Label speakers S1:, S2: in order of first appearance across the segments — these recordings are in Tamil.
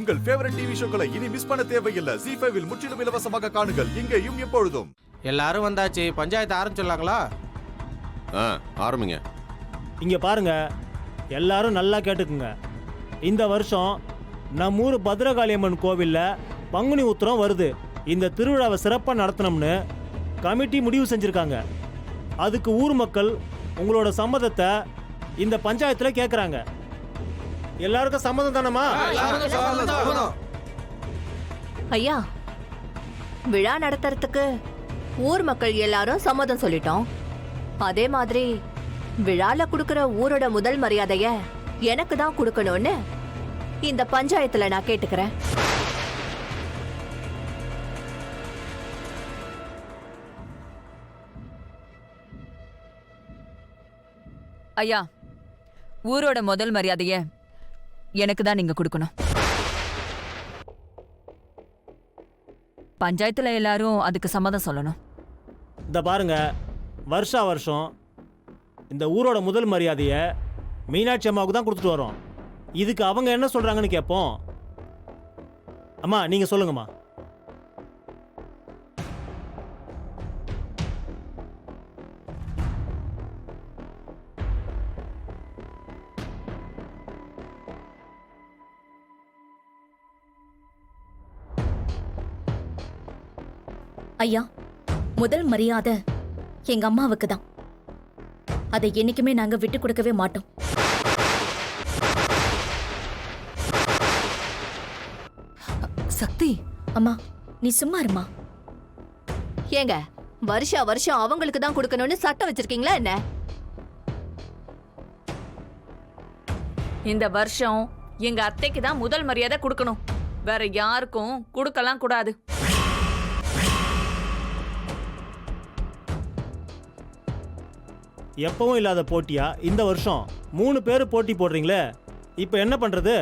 S1: உங்கள் ஃபேவரட் டிவி ஷோக்களை இனி மிஸ் பண்ண தேவையில்லை. ZEE5 இல் முற்றிலும் இலவசமாக காணுங்கள், இங்கேயும் எப்பொழுதும்.
S2: எல்லாரும் வந்தாச்சு, பஞ்சாயத்து ஆரம்பிச்சிடலாங்களா?
S3: ஆரம்பிங்க.
S4: இங்க பாருங்க, எல்லாரும் நல்லா கேட்டுக்குங்க. இந்த வருஷம் நம்ம ஊர் பத்ரகாளியம்மன் கோவில்ல பங்குனி உத்திரம் வருது. இந்த திருவிழாவை சிறப்பாக நடத்தணும்னு கமிட்டி முடிவு செஞ்சிருக்காங்க. அதுக்கு ஊர் மக்கள் உங்களோட சம்மதத்தை இந்த பஞ்சாயத்துல கேட்குறாங்க. எல்லாருக்கும் சம்மதம் தானம்மா?
S5: ஐயா, விழா நடத்துறதுக்கு ஊர் மக்கள் எல்லாரும் சம்மதம் சொல்லிட்டோம். அதே மாதிரி விழால குடுக்கிற ஊரோட முதல் மரியாதைய எனக்கு தான் கொடுக்கணும்னு இந்த பஞ்சாயத்துல நான் கேட்டுக்கிறேன்.
S6: ஐயா, ஊரோட முதல் மரியாதைய எனக்கு தான் நீங்க கொடுக்கணும். பஞ்சாயத்துல எல்லாரும் அதுக்கு சம்மதம் சொல்லணும்.
S4: இந்த பாருங்க, வருஷா வருஷம் இந்த ஊரோட முதல் மரியாதையை மீனாட்சி அம்மாவுக்கு தான் கொடுத்துட்டு வரோம். இதுக்கு அவங்க என்ன சொல்றாங்கன்னு கேட்போம். அம்மா, நீங்க சொல்லுங்கம்மா.
S7: ஐயா, முதல் மரியாதை எங்க அம்மாவுக்கு தான். அதை என்னைக்குமே நாங்க விட்டு கொடுக்கவே மாட்டோம்.
S6: சக்தி,
S7: அம்மா, நீ சும்மா இருமா.
S5: ஏங்க, வருஷா வருஷம் அவங்களுக்கு தான் கொடுக்கணும்னு சட்டம் வச்சிருக்கீங்களா என்ன?
S6: இந்த வருஷம் எங்க அத்தைக்கு தான் முதல் மரியாதை கொடுக்கணும். வேற யாருக்கும் கொடுக்கலாம் கூடாது.
S4: எப்பவும் இல்லாத போட்டியா இந்த வருஷம் 3 பேர் போட்டி போடுறீங்களே, இப்போ என்ன பண்றது?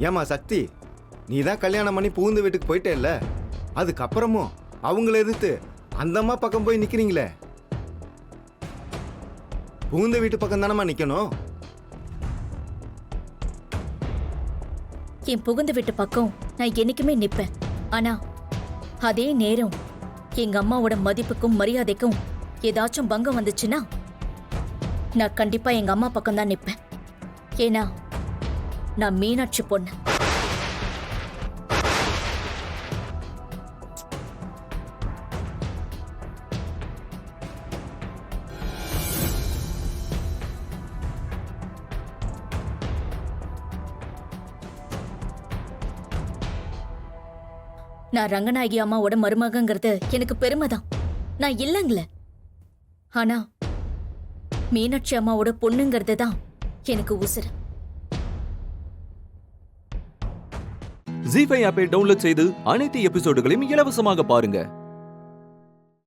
S8: ஏமா சக்தி, நீ தான் கல்யாணம் பண்ணி புகுந்த வீட்டுக்கு போயிட்டே இல்ல, அதுக்கப்புறமும் அவங்கள எதிர்த்து அந்த அம்மா பக்கம் போய் நிக்கிறீங்களே. புகுந்த வீட்டு பக்கம் தானம்மா நிக்கணும்.
S7: என் புகுந்த வீட்டு பக்கம் நான் என்னைக்குமே நிப்பேன். ஆனா அதே நேரம் எங்க அம்மாவோட மதிப்புக்கும் மரியாதைக்கும் ஏதாச்சும் பங்கம் வந்துச்சுன்னா நான் கண்டிப்பா எங்க அம்மா பக்கம் தான் நிப்பேன். ஏன்னா நான் மீனாட்சி பொண்ணு. நான் ரங்கநாயகி அம்மாவோட மருமகங்கிறது எனக்கு பெருமைதான், நான் இல்லைங்கள. ஆனா மீனாட்சி அம்மாவோட பொண்ணுங்கிறது தான் எனக்கு உசுரு.
S9: ZEE5 ஆப்பை டவுன்லோட் செய்து அனைத்து எபிசோடுகளையும் இலவசமாக பாருங்க.